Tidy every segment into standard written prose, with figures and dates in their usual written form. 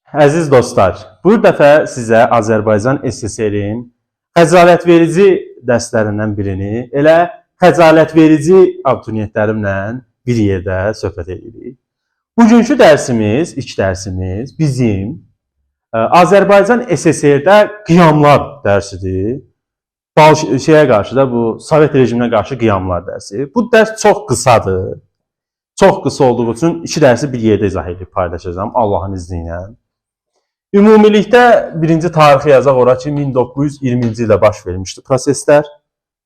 Əziz dostlar, bu dəfə sizə Azərbaycan SSR-in xəcalətverici dərslərindən birini elə xəcalətverici abituriyentlərimlə bir yerdə söhbət edirik. Bugünkü dərsimiz, ilk dərsimiz bizim Azərbaycan SSR-də qiyamlar dərsidir. Qarşı da bu Sovet rejiminə qarşı qiyamlar dərsi. Bu dərs çox qısadır. Çox qısa olduğu üçün iki dərsi bir yerdə izah edib paylaşacağım Allahın izni ilə. Ümumilikdə birinci tarixi yazaq ora ki 1920-ci ildə baş vermişdi proseslər.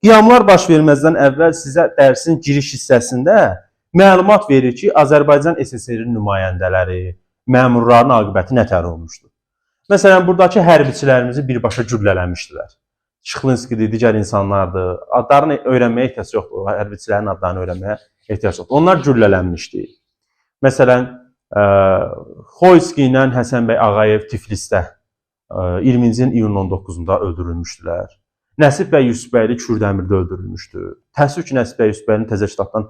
Qiyamlar baş verməzdən əvvəl sizə dərsin giriş hissəsində məlumat verir ki, Azərbaycan SSR-in nümayəndələri, məmurların aqibəti nətər olmuşdu. Məsələn, buradakı hərbiçilərimizi birbaşa güllələmişdilər. Şıxlinskidir, digər insanlardır. Adlarını öyrənməyə ehtiyac yoxdur. Hərbiçilərin adlarını öyrənməyə ehtiyac yoxdur. Onlar güllələnmişdi. Məsələn, Xoyski ilə Həsən bəy Ağayev Tiflisdə 20-ci iyunun 19-da öldürülmüşdülər. Nəsib bəy Yusufbəyli Kürdəmirdə öldürülmüşdü. Təəssüf ki, Nəsib bəy Yusufbəylinin təzə kitabdan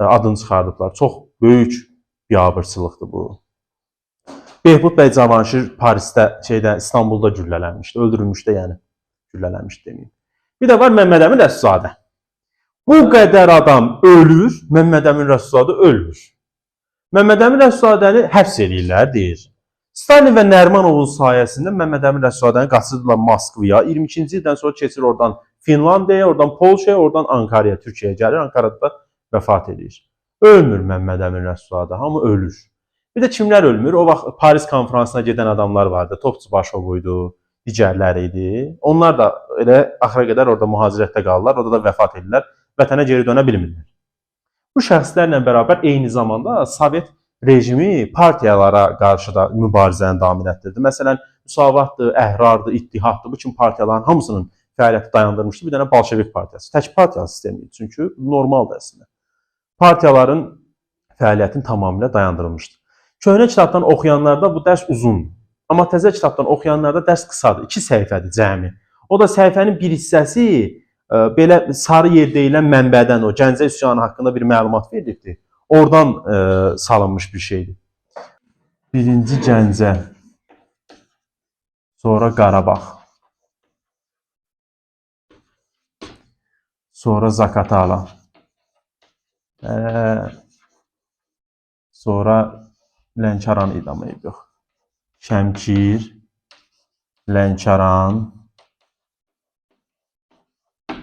adını çıxardıblar. Çox böyük biabırçılıqdır bu. Behbud bəy Cavanşir Parisdə, İstanbulda güllələnmişdi. Öldürülmüşdü, yəni güllələnmişdi deməyim. Bir də var Məmməd Əmin Rəsulzadə. Bu qədər adam ölür, Məmməd Əmin Rəsulzadə ölmür. Məmməd Əmin Rəsulzadəni həbs edirlər, deyir. Stalin və Nərimanovun sayəsində Məmməd Əmin Rəsulzadəni qaçırdılar Moskvaya. 22-ci ildən sonra keçir oradan Finlandiyaya, oradan Polşaya, oradan Ankaraya, Türkiyəyə gəlir. Ankarada vəfat edir. Ölmür Məmməd Əmin Rəsulzadə, hamı ölür. Bir də kimlər ölmür? O vaxt Paris konferansına gedən adamlar vardı. Topçu Başov idi, digərləri idi. Onlar da elə axıra qədər orada mühacirətdə qalırlar, orada da vəfat edirlər. Vətənə geri dönə bilmirlər. Bu şəxslərlə bərabər eyni zamanda Sovet rejimi partiyalara qarşı da mübarizəni davam etdirdi. Məsələn, Müsavatdır, Əhrardır, İttihaddır, bu kimi partiyaların hamısının fəaliyyəti dayandırmışdı. Bir dənə Bolşevik partiyası, tək partiya sistemi idi. Çünki normaldır əslində. Partiyaların fəaliyyətini tamamilə dayandırılmışdı. Köhnə kitabdan oxuyanlarda bu dərs uzundur. Amma təzə kitabdan oxuyanlarda dərs qısadır, 2 səhifədir cəmi. O da səhifənin bir hissəsi belə sarı yer deyilən mənbədən, o Gəncə üsyanı haqqında bir məlumat verilibdir. Oradan salınmış bir şeydir. Birinci Gəncə, sonra Qarabağ, sonra Zaqatala, sonra Lənkəran idamı yox. Şəmkir, Lənkəran,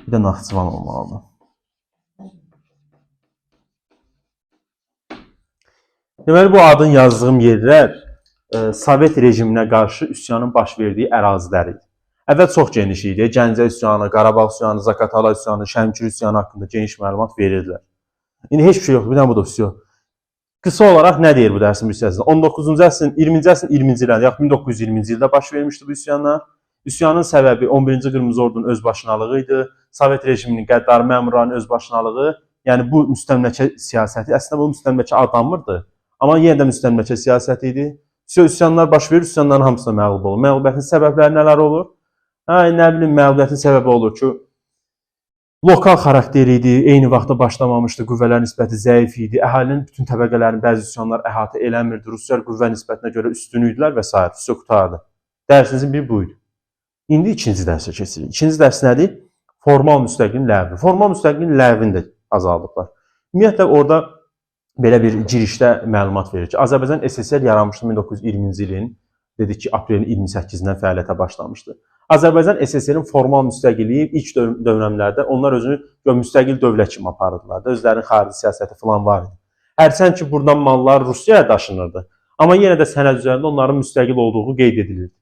bir də Naxçıvan olmalıdır. Deməli, bu adın yazdığım yerlər Sovet rejiminə qarşı üsyanın baş verdiyi ərazilər idi. Əvvəl çox geniş idi. Gəncə üsyanı, Qarabağ üsyanı, Zaqatala üsyanı, Şəmkir üsyanı haqqında geniş məlumat verirdilər. İndi heç bir şey yoxdur, bir dənə bu da üsyan. Qısa olaraq nə deyir bu dərsin hissəsində? 19-cu əsrin, 20-ci əsrin 20-ci illərdə, yaxud 1920-ci ildə baş vermişdi bu üsyanlar. Üsyanın səbəbi 11-ci Qırmızı Ordunun özbaşınalığı idi. Sovet rejiminin qəddar məmurlarının özbaşınalığı, yəni bu müstəmləkə siyasəti, əslində bu müstəmləkə adlanmırdı. Amma yenə də müstəmləkə siyasəti idi. Üsyanlar baş verir, üsyanların hamısına məğlub olur. Məğlubiyyətin səbəbləri nələr olur? Nə bilim, məğlubiyyətin səbəbi olur ki, lokal xarakteri idi, eyni vaxtda başlamamışdı, qüvvələr nisbəti zəif idi, əhalinin bütün təbəqələrini bəzi üsyanlar əhatə eləmirdi, Ruslar qüvvə nisbətinə görə üstün idilər və s. Üstü qutardı. Dərsimizin biri bu idi. İndi ikinci dərsə keçirik. İkinci dərs nədir? Formal müstəqilin ləğvi. Formal müstəqilin ləğvini də azaldıblar. Ümumiyyətlə, orada belə bir girişdə məlumat verir ki, Azərbaycan SSR yaranmışdı 1920-ci ilin, dedik ki, aprelin 28-dən fəaliyyətə başlamışdı. Azərbaycan SSR-in formal müstəqilliyi ilk dövrəmlərdə onlar özünü müstəqil dövlət kimi aparırdılar. Özlərinin xarici siyasəti falan var idi. Hərçənd ki, buradan mallar Rusiyaya daşınırdı. Amma yenə də sənəd üzərində onların müstəqil olduğu qeyd edilirdi.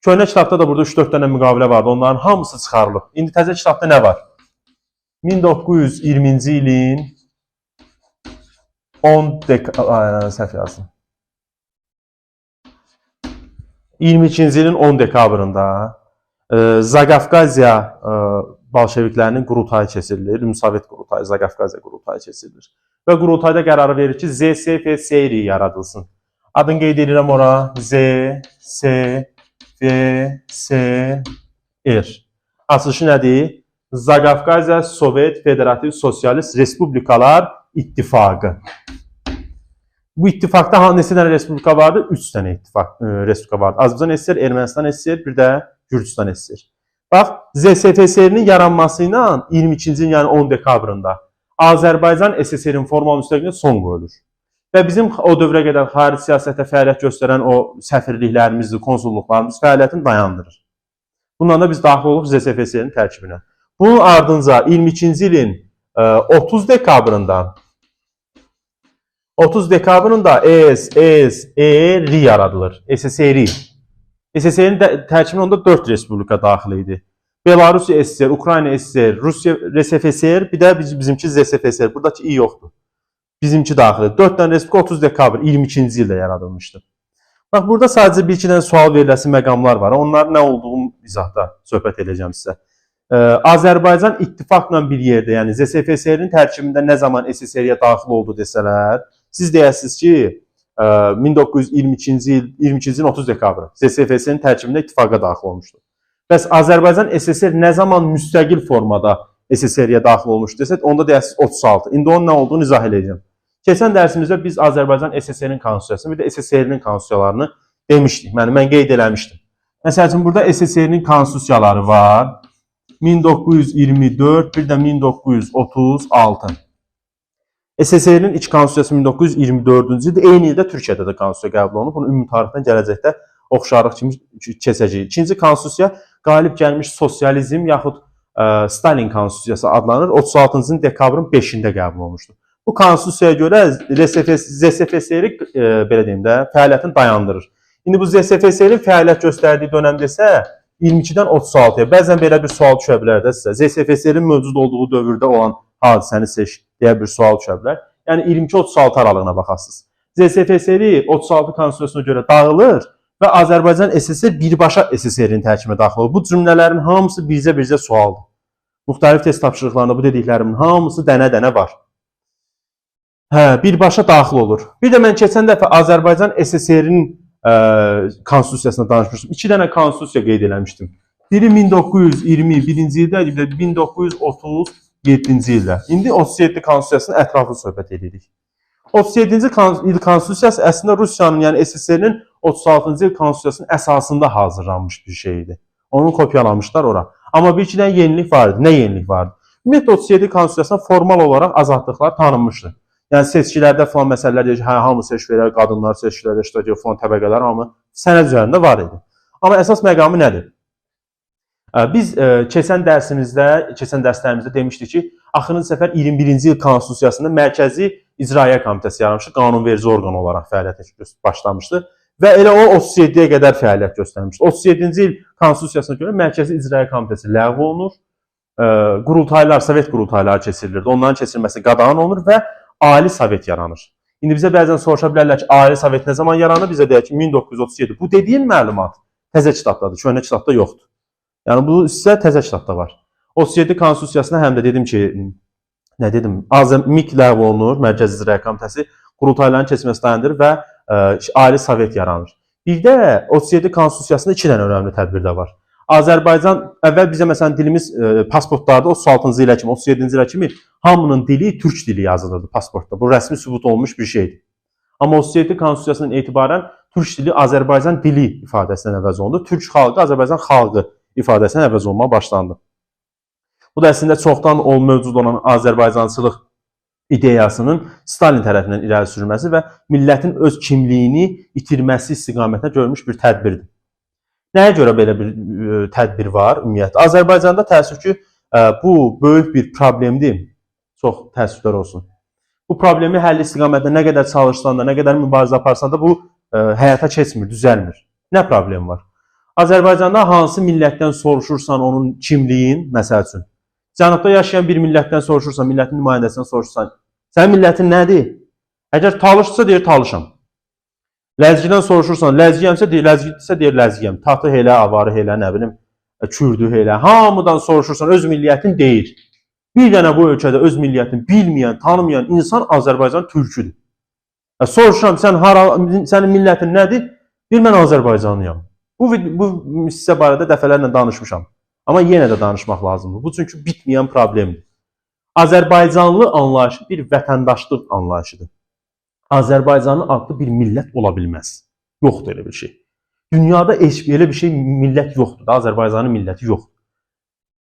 Köhnə kitabda da burada 3-4 dənə müqavilə vardı. Onların hamısı çıxarılıb. İndi təzə kitabda nə var? 1920-ci ilin 22-ci ilin 10 dekabrında Zaqafqaziya Bolşeviklərinin qurultayı keçirilir. Sovet qurultayı, Zaqafqaziya qurultayı keçirilir. Və qurultayda qərarı verir ki, ZSFSR yaradılsın. Adını qeyd edirəm ora. ZSFSR. Açılışı nədir? Zaqafqaziya Sovet Federativ Sosialist Respublikalar İttifaqı. Bu ittifaqda neçə dənə respublika vardı? 3 dənə respublika vardı. Azərbaycan SSR, Ermənistan SSR, bir də Gürcüstan SSR. Bax, ZSFSR-nin yaranması ilə 22-ci ilin, yəni 10 dekabrında Azərbaycan SSR-in formal müstəqilliyinə son qoyulur. Və bizim o dövrə qədər xarici siyasətdə fəaliyyət göstərən o səfirliklərimizdir, konsulluqlarımız fəaliyyətini dayandırır. Bundan da biz daxil oluq ZSFSR-in tərkibinə. Bunun ardınca 22-ci ilin 30 dekabrında SSR yaradılır. SSR. SSR-in tərkibində onda 4 respublika daxil idi. Belarusiya SSR, Ukrayna SSR, Rusiya RSFSR, bir də bizimki ZSFSR. Buradakı i yoxdur. Bizimki daxil. 4 dənə respublika 30 dekabr 22-ci ildə yaradılmışdır. Bax, burada sadəcə bir iki dənə sual veriləsi məqamlar var. Onların nə olduğunu izahda söhbət edəcəm sizə. Azərbaycan ittifaqla bir yerdə, yəni ZSFSR-in tərkibində nə zaman SSR-yə daxil oldu desələr, siz deyəsiniz ki, 1922-ci ilin 30 dekabrı ZSFSR-in tərkibində ittifaqa daxil olmuşdur. Bəs Azərbaycan SSR nə zaman müstəqil formada SSR-yə daxil olmuşdur desək, onda deyəsiniz 36. İndi onun nə olduğunu izah edəcəm. Keçən dərsimizdə biz Azərbaycan SSR-in konstitusiyasını, bir də SSR-in konstitusiyalarını demişdik. Mən qeyd eləmişdim. Məsəl üçün, burada SSR-in konstitusiyaları var. 1924, bir də 1936. SSR-in iç konstitusiyası 1924-cü ildə, eyni ildə Türkiyədə də konstitusiya qəbul olunub. Bunu ümumi tarixdən gələcəkdə oxşarlıq kimi keçəcəyik. İkinci konstitusiya qalib gəlmiş sosializm yaxud Stalin konstitusiyası adlanır. 36-cı dekabrın 5-də qəbul olmuşdur. Bu konstitusiyaya görə ZSFSR-i belə deyim də, fəaliyyətini dayandırır. İndi bu ZSFSR-in fəaliyyət göstərdiyi dönəmdə isə 22-dən 36-ya. Bəzən belə bir sual düşə bilər də sizə. ZSFSR-in mövcud olduğu dövrdə olan hadisəni seç deyə bir sual düşə bilər. Yəni 22-36 aralığına baxasınız. ZSFSR 36 konstitusiyasına görə dağılır və Azərbaycan SSR birbaşa SSR-in tərkibinə daxil olur. Bu cümlələrin hamısı bircə sualdır. Müxtəlif test tapşırıqlarında bu dediklərimin hamısı dənə-dənə var. Birbaşa daxil olur. Bir də mən keçən dəfə Azərbaycan SSR-in konstitusiyasına danışmışdım. 2 dənə konstitusiya qeyd eləmişdim. Biri 1921-ci ildə, bir də 1937-ci ildə. İndi 37 konstitusiyasının ətraflı söhbət edirik. 37-ci il konstitusiyası əslində Rusiyanın, yəni SSR-nin 36-cı il konstitusiyasının əsasında hazırlanmış bir şeydir. Onu kopyalamışlar ora. Amma bir iki dənə yenilik vardı. Nə yenilik vardı? Ümumiyyətlə 37 konstitusiyasında formal olaraq azadlıqlar tanınmışdır. Yəni seçkilərdə falan məsələlər deyir ki, hamı seçkilərə, qadınlar seçkilərə, iştirak falan təbəqələr hamı sənəd üzərində var idi. Amma əsas məqamı nədir? Biz keçən dərslərimizdə demişdik ki, axırıncı səfər 21-ci il konstitusiyasında Mərkəzi İcraiyyə Komitəsi yaranmışdı, qanunverici orqan olaraq fəaliyyət başlamışdı və elə o 37-yə qədər fəaliyyət göstərmişdi. 37-ci il konstitusiyasına görə Mərkəzi İcraiyyə Komitəsi ləğv olunur, qurultaylar, Sovet qurultayları keçirilirdi, onların keçirilməsi qadağan olunur və Ali Sovet yaranır. İndi bizə bəzən soruşa bilərlər ki, Ali Sovet nə zaman yaranır? Bizə deyək ki, 1937. Bu dediyim məlumat təzə kitabdadır, köhnə kitabda yoxdur. Yəni bu isə təzə kitabda var. 37 konstitusiyasına həm də dedim ki, nə dedim? MİK ləğv olunur, Mərkəzi İcraiyyə Komitəsi qurultayların keçirilməsi dayandırır və Ali Sovet yaranır. Bir də 37 konstitusiyasında 2 dənə önəmli tədbir də var. Azərbaycan, əvvəl bizə məsələn dilimiz pasportlarda 36-cı ilə kimi, 37-ci ilə kimi hamının dili türk dili yazılırdı pasportda. Bu rəsmi sübut olmuş bir şeydir. Amma 37 konstitusiyasından etibarən türk dili Azərbaycan dili ifadəsindən əvəz olundu. Türk xalqı Azərbaycan xalqı ifadəsindən əvəz olunmaya başlandı. Bu da əslində çoxdan mövcud olan Azərbaycançılıq ideyasının Stalin tərəfindən irəli sürülməsi və millətin öz kimliyini itirməsi istiqamətində görülmüş bir tədbirdir. Nəyə görə belə bir tədbir var ümumiyyətlə? Azərbaycanda təəssüf ki, bu böyük bir problemdir. Çox təəssüflər olsun. Bu problemi həll istiqamətində nə qədər çalışsan da, nə qədər mübarizə aparsan da bu həyata keçmir, düzəlmir. Nə problem var? Azərbaycanda hansı millətdən soruşursan onun kimliyin, məsəl üçün. Cənubda yaşayan bir millətdən soruşursan, millətin nümayəndəsindən soruşursan, sənin millətin nədir? Əgər talışsa deyir, talışam. Ləzgidən soruşursan, ləzgiyəmsə deyir, ləzgidirsə deyir, ləzgiyəm. Tatı elə, avarı elə, nə bilim, kürdü elə. Hamıdan soruşursan, öz milliyyətin deyir. Bir dənə bu ölkədə öz milliyyətini bilməyən, tanımayan insan Azərbaycan türküdür. Soruşuram, sənin millətin nədir? Bir mən Azərbaycanlıyam. Bu sizə barədə dəfələrlə danışmışam. Amma yenə də danışmaq lazımdır. Bu çünki bitməyən problemdir. Azərbaycanlı anlayışı bir vətəndaşlıq anlayışıdır. Azərbaycanlı adlı bir millət ola bilməz. Yoxdur elə bir şey. Dünyada heç elə bir şey millət yoxdur da, Azərbaycanın milləti yoxdur.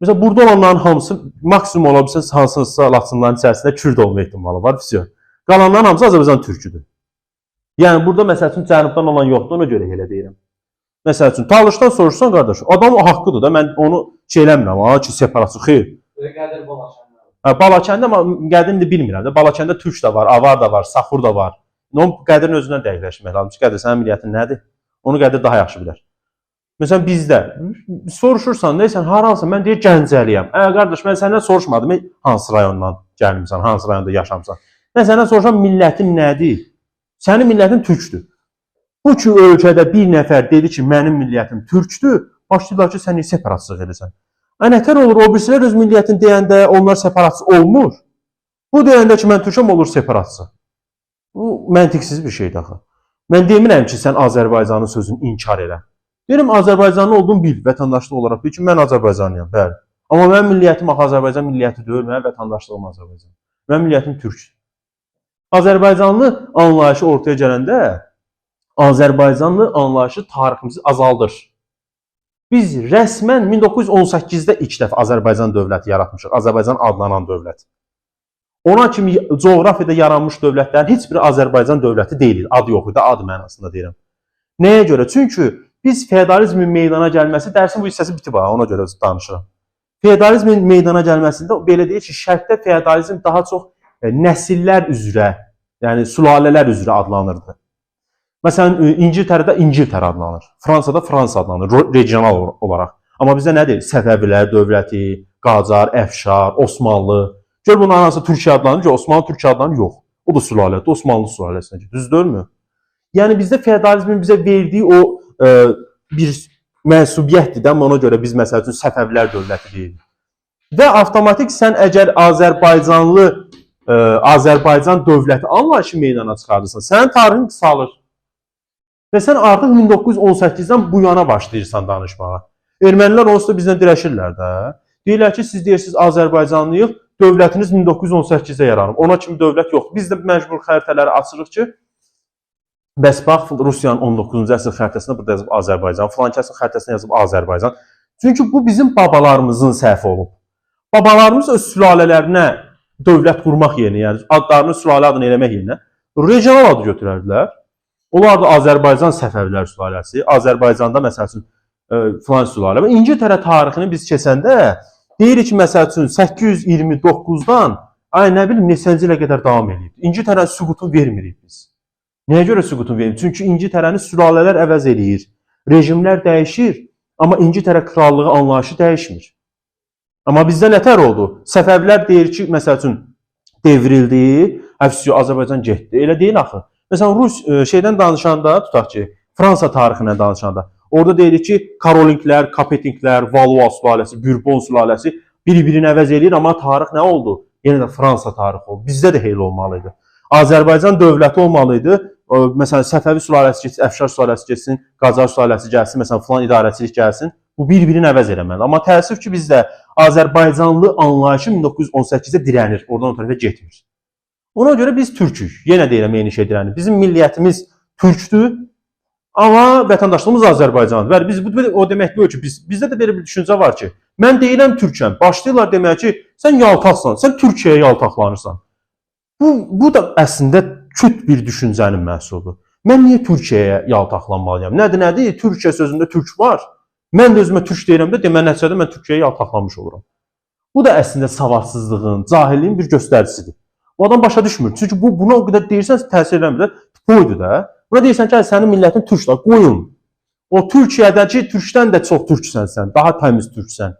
Məsələn, burada olanların hamısı maksimum ola bilsə hansısa laçınların içərisində Kürd olma ehtimalı var. Vəsiyo. Qalanların hamısı Azərbaycan türküdür. Yəni burada məsəl üçün cənubdan olan yoxdur, ona görə elə deyirəm. Məsəl üçün Talışdan soruşsan qardaş, adam o haqqıdır da, mən onu şey eləmirəm, ha ki, separatçı xeyr. Qədir Balakəndə. Balakəndə amma qədrini də bilmirəm də. Balakəndə türk də var, avar da var, saxur da var. Onun Qədirin özündən dəqiqləşmək lazımdır. Qədir sənin milliyyətin nədir? Onu Qədir daha yaxşı bilər. Məsələn bizdə soruşursan, nəysən, haransan? Mən deyir Gəncəliyəm. Qardaş, mən səndən soruşmadım, hansı rayondan gəlmisən, hansı rayonda yaşamısan? Mən səndən soruşam, millətin nədir? Sənin millətin türkdür. Bu ki ölkədə bir nəfər dedi ki, mənim millətim türkdür, başlayırlar ki, sən niyə separatsızlıq edirsən? Nətər olur, o birisilər öz milliyyətini deyəndə onlar separatsız olmur. Bu deyəndə ki, mən türkəm olur separatsız. Bu məntiqsiz bir şeydir axı. Mən demirəm ki, sən Azərbaycanın sözünü inkar elə. Deyirəm, Azərbaycanlı olduğum bil, vətəndaşlıq olaraq bil ki, mən Azərbaycanlıyam, bəli. Amma mənim milliyyətim axı Azərbaycan milliyyəti deyil, mənim vətəndaşlığım Azərbaycan. Mənim milliyyətim türkdür. Azərbaycanlı anlayışı ortaya gələndə Azərbaycanlı anlayışı tariximizi azaldır. Biz rəsmən 1918-də ilk dəfə Azərbaycan dövləti yaratmışıq. Azərbaycan adlanan dövlət. Ona kimi coğrafiyada yaranmış dövlətlərin heç biri Azərbaycan dövləti deyil. Adı yox idi, adı mənasında deyirəm. Nəyə görə? Çünki biz feodalizmin meydana gəlməsi, dərsin bu hissəsi bitib, ona görə danışıram. Feodalizmin meydana gəlməsində belə deyir ki, şərqdə feodalizm daha çox nəsillər üzrə, yəni sülalələr üzrə adlanırdı. Məsələn, İngiltərədə İngiltərə adlanır, Fransada Fransa adlanır, regional olaraq. Amma bizdə nədir? Səfəvilər dövləti, Qacar, Əfşar, Osmanlı. Gör bunların hansı Türkiyə adlanır ki, Osmanlı Türkiyə adlanır, yox. O da sülalədir, Osmanlı sülaləsinə ki, düzdürmü? Yəni bizdə feodalizmin bizə verdiyi o bir mənsubiyyətdir də, ona görə biz məsəl üçün Səfəvilər dövləti deyirik. Və avtomatik sən əgər Azərbaycan dövləti anlayışı meydana çıxardırsan, sənin tarihin qısalır. Və sən artıq 1918-dən bu yana başlayırsan danışmağa. Ermənilər onsuz da bizdən dirəşirlər də. Deyirlər ki, siz deyirsiniz Azərbaycanlıyıq, dövlətiniz 1918-də yaranıb. Ona kimi dövlət yoxdur. Biz də məcbur xəritələri açırıq ki, bəs bax, Rusiyanın 19-cu əsr xəritəsində burada yazıb Azərbaycan, filankəsin xəritəsində yazıb Azərbaycan. Çünki bu bizim babalarımızın səhvi olub. Babalarımız öz sülələlərinə dövlət qurmaq yerinə, yəni adlarını sülalə adını eləmək yerinə regional adı götürərdilər. Onlar da Azərbaycan Səfəvilər sülaləsi, Azərbaycanda məsəl üçün filan sülalə. Və İngiltərə tarixini biz keçəndə deyirik ki, məsəl üçün 829-dan nə bilim neçənci ilə qədər davam edib. İngiltərənin süqutunu vermirik biz. Nəyə görə süqutunu vermirik? Çünki İngiltərənin sülalələr əvəz eləyir, rejimlər dəyişir, amma İngiltərə krallığı anlayışı dəyişmir. Amma bizdə nətər oldu? Səfəvilər deyir ki, məsəl üçün devrildi, Azərbaycan getdi. Elə deyil axı. Məsələn, Rus şeydən danışanda, tutaq ki, Fransa tarixindən danışanda, orada deyirik ki, Karolinklər, Kapetinklər, Valois sülaləsi, Bourbon sülaləsi bir-birini əvəz eləyir, amma tarix nə oldu? Yenə də Fransa tarixi oldu. Bizdə də elə olmalıydı. Azərbaycan dövləti olmalıydı. Məsələn, Səfəvi sülaləsi keçsin, Əfşar sülaləsi keçsin, Qacar sülaləsi gəlsin, məsələn, filan idarəçilik gəlsin. Bu bir-birini əvəz eləməli. Amma təəssüf ki, bizdə Azərbaycanlı anlayışı 1918-də dirənir, oradan o tərəfə getmir. Ona görə biz türkük. Yenə deyirəm, eyni şey dirənir. Bizim milliyyətimiz türkdür, amma vətəndaşlığımız Azərbaycandır. Bəli, biz o demək deyil ki, bizdə də belə bir düşüncə var ki, mən deyirəm türkəm. Başlayırlar demək ki, sən yaltaqsan, sən Türkiyəyə yaltaqlanırsan. Bu da əslində küt bir düşüncənin məhsuludur. Mən niyə Türkiyəyə yaltaqlanmalıyam? Nədir? Türkiyə sözündə türk var. Mən də özümə türk deyirəm də, demə nəticədə mən Türkiyəyə yaltaqlanmış oluram. Bu da əslində savadsızlığın, cahilliyin bir göstəricisidir. O adam başa düşmür. Çünki buna o qədər deyirsən, təsir eləmir də, boydur da. Buna deyirsən ki, sənin millətin türklər, qoyun. O Türkiyədəki türkdən də çox türksən sən, daha təmiz türksən.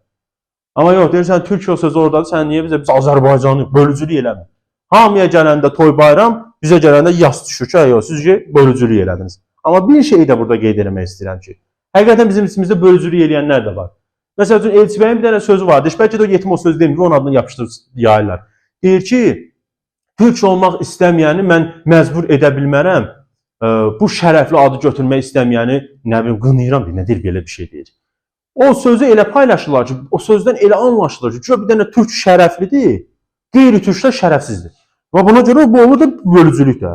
Amma yox, deyirsən, Türkiyə sözü oradadır, sən niyə biz Azərbaycanlıyıq, bölücülük eləmir. Hamıya gələndə toy bayram, bizə gələndə yas düşür ki, yox, siz bölücülük elədiniz. Amma bir şeyi də burada qeyd etmək istəyirəm ki, həqiqətən bizim içimizdə bölücülük eləyənlər də var. Məsəl üçün, Elçibəyin bir dənə sözü var, bəlkə də o yetim o söz demir, onun adını yapışdırıb yayırlar. Deyir ki, türk olmaq istəməyəni mən məcbur edə bilmərəm, bu şərəfli adı götürmək istəməyəni, nə bilim, qınayıram, nədir belə bir şey deyir. O sözü elə paylaşırlar ki, o sözdən elə anlaşılır ki, bir dənə türk şərəflidir, qeyri-türklər şərəfsizdir. Və buna görə bu olur da bölücülük də.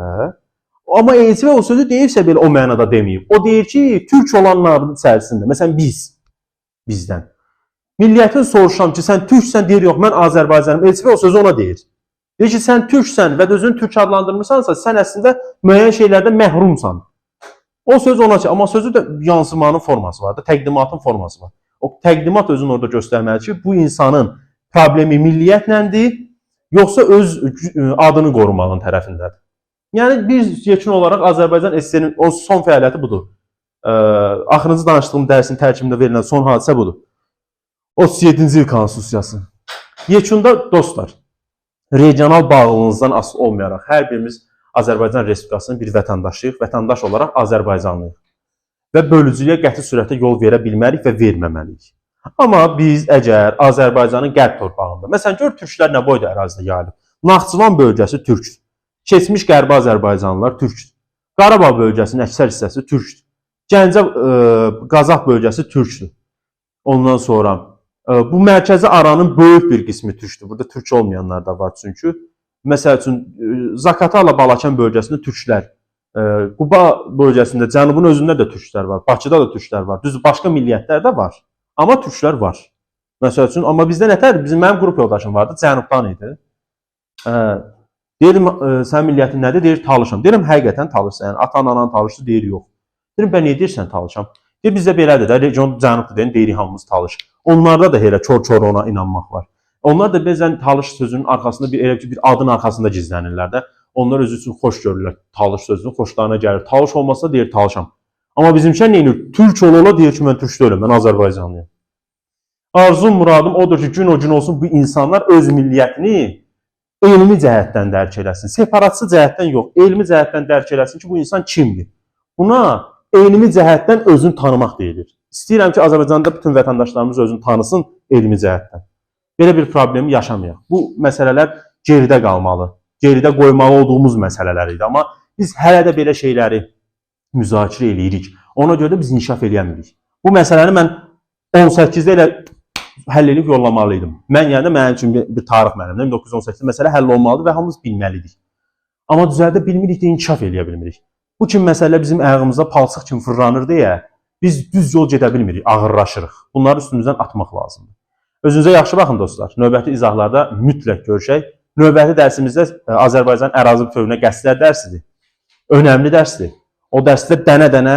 Amma elçi o sözü deyibsə belə o mənada deməyib. O deyir ki, türk olanların içərisində, məsələn bizdən. Milliyyətin soruşam ki, sən türksən, deyir, yox, mən Azərbaycanım. Elçi o sözü ona deyir. Deyir ki, sən türksən və özünü türk adlandırmırsansa, sən əslində müəyyən şeylərdən məhrumsan. O söz ona ki, amma sözü də yansımanın forması var da, təqdimatın forması var. O təqdimat özünü orada göstərməli ki, bu insanın problemi milliyyətlədir, yoxsa öz adını qorumağın tərəfindədir. Yəni, bir yekun olaraq Azərbaycan SSR-nin o son fəaliyyəti budur. Axırıncı danışdığım dərsin tərkibində verilən son hadisə budur. 37-ci il konstitusiyası. Yekunda dostlar, regional bağlılığınızdan asılı olmayaraq hər birimiz Azərbaycan Respublikasının bir vətəndaşıyıq, vətəndaş olaraq Azərbaycanlıyıq və bölücülüyə qəti surətdə yol verə bilmərik və verməməliyik. Amma biz əgər Azərbaycanın qərb torpağında, məsələn, gör türklər nə boyda ərazidə yayılıb. Naxçıvan bölgəsi türkdür. Keçmiş Qərbi Azərbaycanlılar türkdür. Qarabağ bölgəsinin əksər hissəsi türkdür. Gəncə Qazax bölgəsi türkdür. Ondan sonra bu mərkəzi aranın böyük bir qismi türkdür. Burada türk olmayanlar da var çünki. Məsəl üçün, Zaqatala Balakən bölgəsində türklər, Quba bölgəsində, cənubun özündə də türklər var, Bakıda da türklər var, düz başqa milliyyətlər də var, amma türklər var. Məsəl üçün, amma bizdə nətərdir? Mənim qrup yoldaşım vardı, cənubdan idi. Deyirəm, sən milliyyətin nədir? Deyir, talışam. Deyirəm, həqiqətən talışsan, yəni, atan, anan talışdı, deyir, yox. Deyirəm, bən nə deyirsən talışam? Deyir, bizdə belədir də, region cənubdur deyir, deyirik hamımız talış. Onlarda da elə kör-kör ona inanmaq var. Onlar da bəzən talış sözünün arxasında bir adın arxasında gizlənirlər də. Onlar özü üçün xoş görürlər talış sözünü, xoşlarına gəlir. Talış olmasa deyir talışam. Amma bizimkən nə edir? Türk ola deyir ki, mən türk deyiləm, mən Azərbaycanlıyam. Arzum, muradım odur ki, gün o gün olsun bu insanlar öz milliyyətini elmi cəhətdən dərk eləsin. Separatçı cəhətdən yox, elmi cəhətdən dərk eləsin ki, bu insan kimdir? Buna elmi cəhətdən özünü tanımaq deyilir. İstəyirəm ki, Azərbaycanda bütün vətəndaşlarımız özünü tanısın elmi cəhətdən. Belə bir problemi yaşamayaq. Bu məsələlər geridə qalmalı. Geridə qoymalı olduğumuz məsələlər idi. Amma biz hələ də belə şeyləri müzakirə eləyirik. Ona görə də biz inkişaf eləyə-mirik. Bu məsələni mən 18-də elə həll edib yollamalıydım. Yəni mənim üçün bir tarix mənimdir. 1918-də məsələ həll olmalıdır və hamımız bilməlidik. Amma düzəldə bilmirik də inkişaf eləyə bilmirik. Bu kimi məsələlər bizim ayağımızda palçıq kimi fırlanır deyə biz düz yol gedə bilmirik, ağırlaşırıq. Bunları üstümüzdən atmaq lazımdır. Özünüzə yaxşı baxın dostlar. Növbəti izahlarda mütləq görüşək. Növbəti dərsimizdə Azərbaycan ərazi bütövlüyünə qəsdlər dərsidir. Önəmli dərsdir. O dərsdə dənə-dənə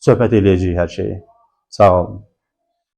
söhbət eləyəcəyik hər şeyi. Sağ olun.